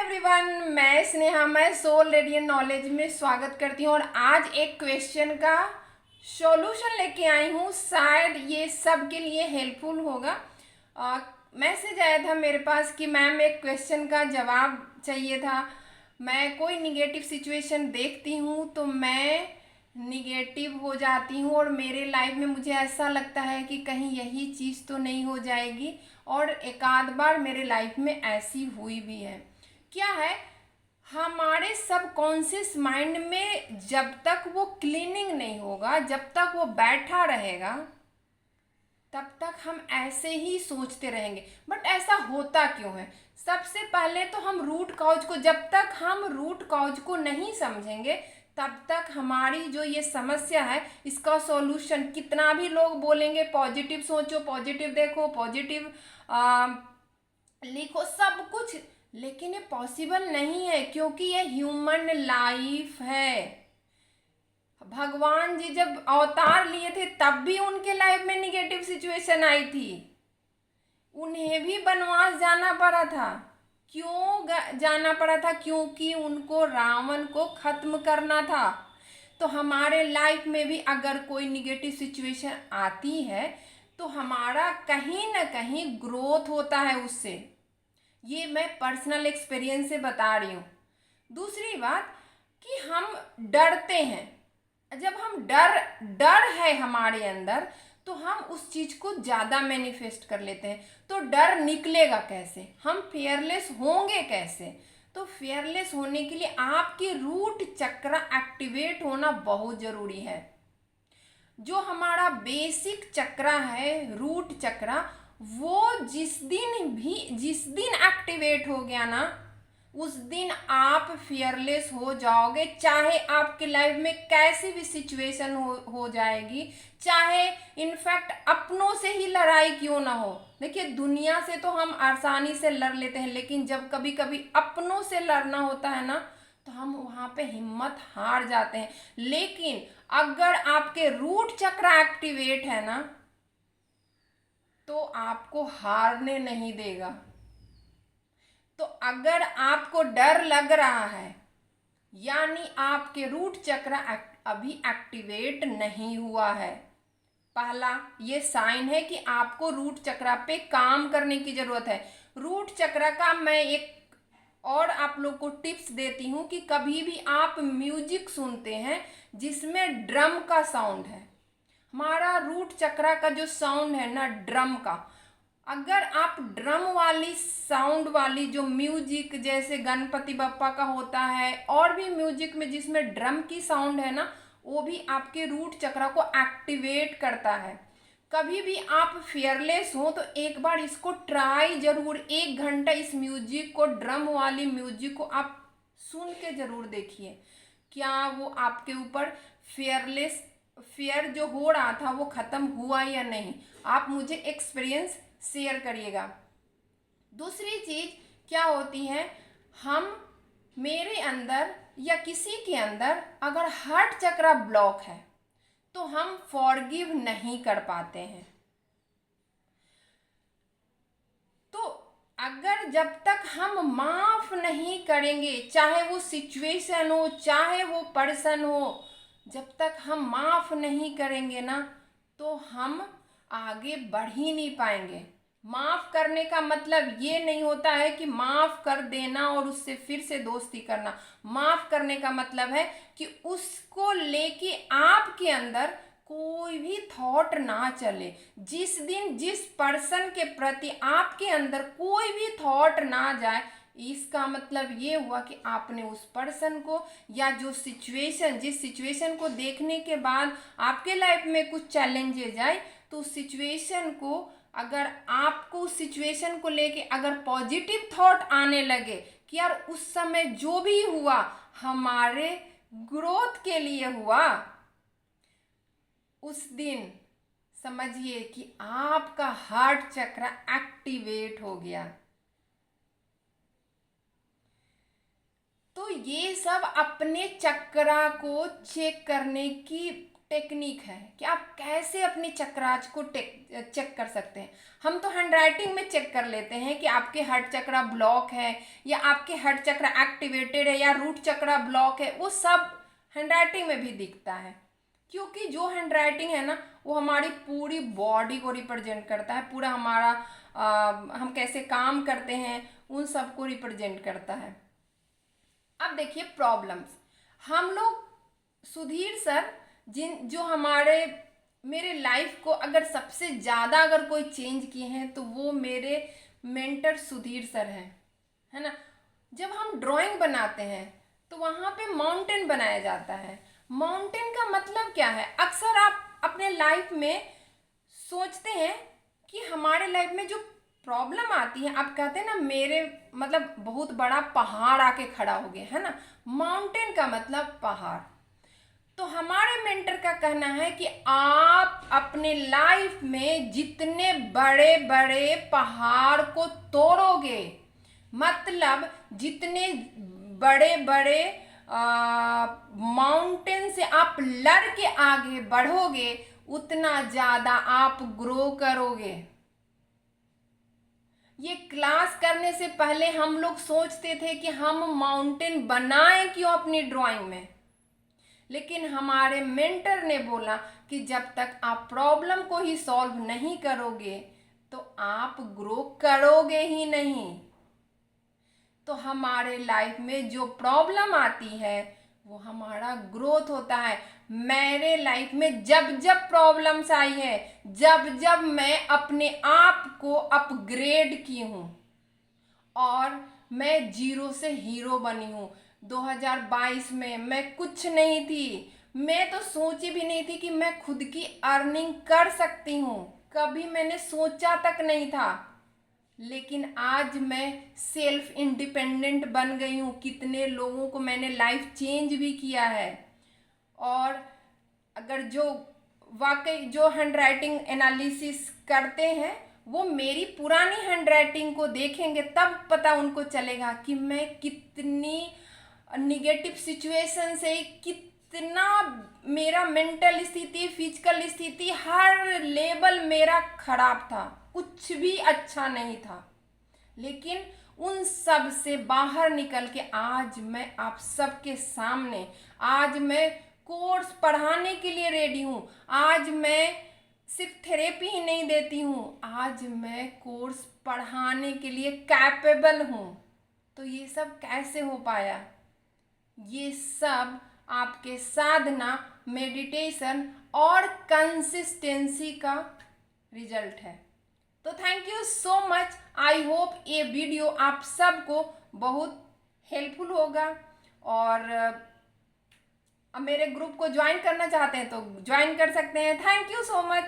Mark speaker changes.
Speaker 1: Everyone, मैं स्नेहा, मैं soul radiant knowledge में स्वागत करती हूँ और आज एक क्वेश्चन का सॉल्यूशन लेके आई हूँ। शायद ये सब के लिए हेल्पफुल होगा। मैसेज आया था मेरे पास कि मैम एक क्वेश्चन का जवाब चाहिए था। मैं कोई निगेटिव सिचुएशन देखती हूँ तो मैं निगेटिव हो जाती हूँ और मेरे लाइफ में मुझे ऐसा लगता है कि कहीं यही चीज़ तो नहीं हो जाएगी, और एक आध बार मेरे लाइफ में ऐसी हुई भी है। क्या है, हमारे सबकॉन्शियस माइंड में जब तक वो क्लीनिंग नहीं होगा, जब तक वो बैठा रहेगा, तब तक हम ऐसे ही सोचते रहेंगे। बट ऐसा होता क्यों है? सबसे पहले तो हम रूट कॉज को, जब तक हम रूट कॉज को नहीं समझेंगे तब तक हमारी जो ये समस्या है इसका सॉल्यूशन, कितना भी लोग बोलेंगे पॉजिटिव सोचो, पॉजिटिव देखो, पॉजिटिव लिखो, सब कुछ, लेकिन ये पॉसिबल नहीं है क्योंकि ये ह्यूमन लाइफ है। भगवान जी जब अवतार लिए थे तब भी उनके लाइफ में निगेटिव सिचुएशन आई थी, उन्हें भी वनवास जाना पड़ा था। क्यों जाना पड़ा था? क्योंकि उनको रावण को खत्म करना था। तो हमारे लाइफ में भी अगर कोई निगेटिव सिचुएशन आती है तो हमारा कहीं ना कहीं ग्रोथ होता है उससे। ये मैं पर्सनल एक्सपीरियंस से बता रही हूँ। दूसरी बात कि हम डरते हैं। जब हम डर डर है हमारे अंदर तो हम उस चीज़ को ज़्यादा मैनिफेस्ट कर लेते हैं। तो डर निकलेगा कैसे? हम फेयरलेस होंगे कैसे? तो फेयरलेस होने के लिए आपकी रूट चक्र एक्टिवेट होना बहुत ज़रूरी है। जो हमारा बेसिक चक्र है, रूट चक्र, वो जिस दिन एक्टिवेट हो गया ना, उस दिन आप फियरलेस हो जाओगे। चाहे आपके लाइफ में कैसी भी सिचुएशन हो जाएगी, चाहे इनफैक्ट अपनों से ही लड़ाई क्यों ना हो। देखिए, दुनिया से तो हम आसानी से लड़ लेते हैं, लेकिन जब कभी कभी अपनों से लड़ना होता है ना तो हम वहाँ पे हिम्मत हार जाते हैं। लेकिन अगर आपके रूट चक्र एक्टिवेट है ना तो आपको हारने नहीं देगा। तो अगर आपको डर लग रहा है यानी आपके रूट चक्र अभी एक्टिवेट नहीं हुआ है। पहला ये साइन है कि आपको रूट चक्र पे काम करने की जरूरत है। रूट चक्र का मैं एक और आप लोग को टिप्स देती हूँ कि कभी भी आप म्यूजिक सुनते हैं जिसमें ड्रम का साउंड है, हमारा रूट चक्र का जो साउंड है ना ड्रम का, अगर आप ड्रम वाली साउंड वाली जो म्यूजिक, जैसे गणपति बप्पा का होता है और भी म्यूजिक में जिसमें ड्रम की साउंड है ना, वो भी आपके रूट चक्र को एक्टिवेट करता है। कभी भी आप फियरलेस हो तो एक बार इसको ट्राई जरूर, 1 घंटा इस म्यूजिक को, ड्रम वाली म्यूजिक को आप सुन के जरूर देखिए, क्या वो आपके ऊपर फियर जो हो रहा था वो खत्म हुआ या नहीं। आप मुझे एक्सपीरियंस शेयर करिएगा। दूसरी चीज क्या होती है, हम, मेरे अंदर या किसी के अंदर अगर हार्ट चक्र ब्लॉक है तो हम फॉरगिव नहीं कर पाते हैं। तो अगर जब तक हम माफ नहीं करेंगे, चाहे वो सिचुएशन हो चाहे वो पर्सन हो, जब तक हम माफ नहीं करेंगे ना तो हम आगे बढ़ ही नहीं पाएंगे। माफ करने का मतलब ये नहीं होता है कि माफ कर देना और उससे फिर से दोस्ती करना। माफ करने का मतलब है कि उसको लेके आपके अंदर कोई भी थॉट ना चले। जिस दिन जिस पर्सन के प्रति आपके अंदर कोई भी थॉट ना जाए, इसका मतलब ये हुआ कि आपने उस पर्सन को या जो सिचुएशन, जिस सिचुएशन को देखने के बाद आपके लाइफ में कुछ चैलेंजेज आए तो उस सिचुएशन को, अगर आपको उस सिचुएशन को लेके अगर पॉजिटिव थॉट आने लगे कि यार उस समय जो भी हुआ हमारे ग्रोथ के लिए हुआ, उस दिन समझिए कि आपका हार्ट चक्र एक्टिवेट हो गया। तो ये सब अपने चक्रा को चेक करने की टेक्निक है कि आप कैसे अपनी चक्राच को चेक कर सकते हैं। हम तो हैंडराइटिंग में चेक कर लेते हैं कि आपके हार्ट चक्रा ब्लॉक है या आपके हार्ट चक्रा एक्टिवेटेड है या रूट चक्रा ब्लॉक है, वो सब हैंडराइटिंग में भी दिखता है। क्योंकि जो हैंडराइटिंग है ना, वो हमारी पूरी बॉडी को रिप्रेजेंट करता है, पूरा हमारा हम कैसे काम करते हैं उन सब को रिप्रेजेंट करता है। अब देखिए प्रॉब्लम्स, हम लोग सुधीर सर जो मेरे लाइफ को अगर सबसे ज़्यादा अगर कोई चेंज किए हैं तो वो मेरे मेंटर सुधीर सर हैं, है ना। जब हम ड्राइंग बनाते हैं तो वहाँ पे माउंटेन बनाया जाता है। माउंटेन का मतलब क्या है? अक्सर आप अपने लाइफ में सोचते हैं कि हमारे लाइफ में जो प्रॉब्लम आती है, आप कहते हैं ना मेरे मतलब बहुत बड़ा पहाड़ आके खड़ा हो गया, है ना। माउंटेन का मतलब पहाड़। तो हमारे मेंटर का कहना है कि आप अपने लाइफ में जितने बड़े बड़े पहाड़ को तोड़ोगे, मतलब जितने बड़े बड़े माउंटेन से आप लड़ के आगे बढ़ोगे, उतना ज़्यादा आप ग्रो करोगे। ये क्लास करने से पहले हम लोग सोचते थे कि हम माउंटेन बनाएं क्यों अपनी ड्राइंग में, लेकिन हमारे मेंटर ने बोला कि जब तक आप प्रॉब्लम को ही सॉल्व नहीं करोगे तो आप ग्रो करोगे ही नहीं। तो हमारे लाइफ में जो प्रॉब्लम आती है वो हमारा ग्रोथ होता है। मेरे लाइफ में जब जब प्रॉब्लम्स आई है, जब जब मैं अपने आप को अपग्रेड की हूँ और मैं जीरो से हीरो बनी हूँ। 2022 में मैं कुछ नहीं थी, मैं तो सोची भी नहीं थी कि मैं खुद की अर्निंग कर सकती हूँ, कभी मैंने सोचा तक नहीं था। लेकिन आज मैं सेल्फ इंडिपेंडेंट बन गई हूँ। कितने लोगों को मैंने लाइफ चेंज भी किया है। और अगर जो वाकई जो हैंड राइटिंग एनालिसिस करते हैं वो मेरी पुरानी हैंड राइटिंग को देखेंगे, तब पता उनको चलेगा कि मैं कितनी निगेटिव सिचुएशन से, कितना मेरा मेंटल स्थिति, फिजिकल स्थिति, हर लेवल मेरा खराब था, कुछ भी अच्छा नहीं था। लेकिन उन सब से बाहर निकल के आज मैं आप सबके सामने, आज मैं कोर्स पढ़ाने के लिए रेडी हूँ। आज मैं सिर्फ थेरेपी ही नहीं देती हूँ, आज मैं कोर्स पढ़ाने के लिए कैपेबल हूँ। तो ये सब कैसे हो पाया? ये सब आपके साधना, मेडिटेशन और कंसिस्टेंसी का रिजल्ट है। तो thank you so much. I hope ये वीडियो आप सबको बहुत हेल्पफुल होगा। और अब मेरे ग्रुप को ज्वाइन करना चाहते हैं तो ज्वाइन कर सकते हैं। Thank you so much.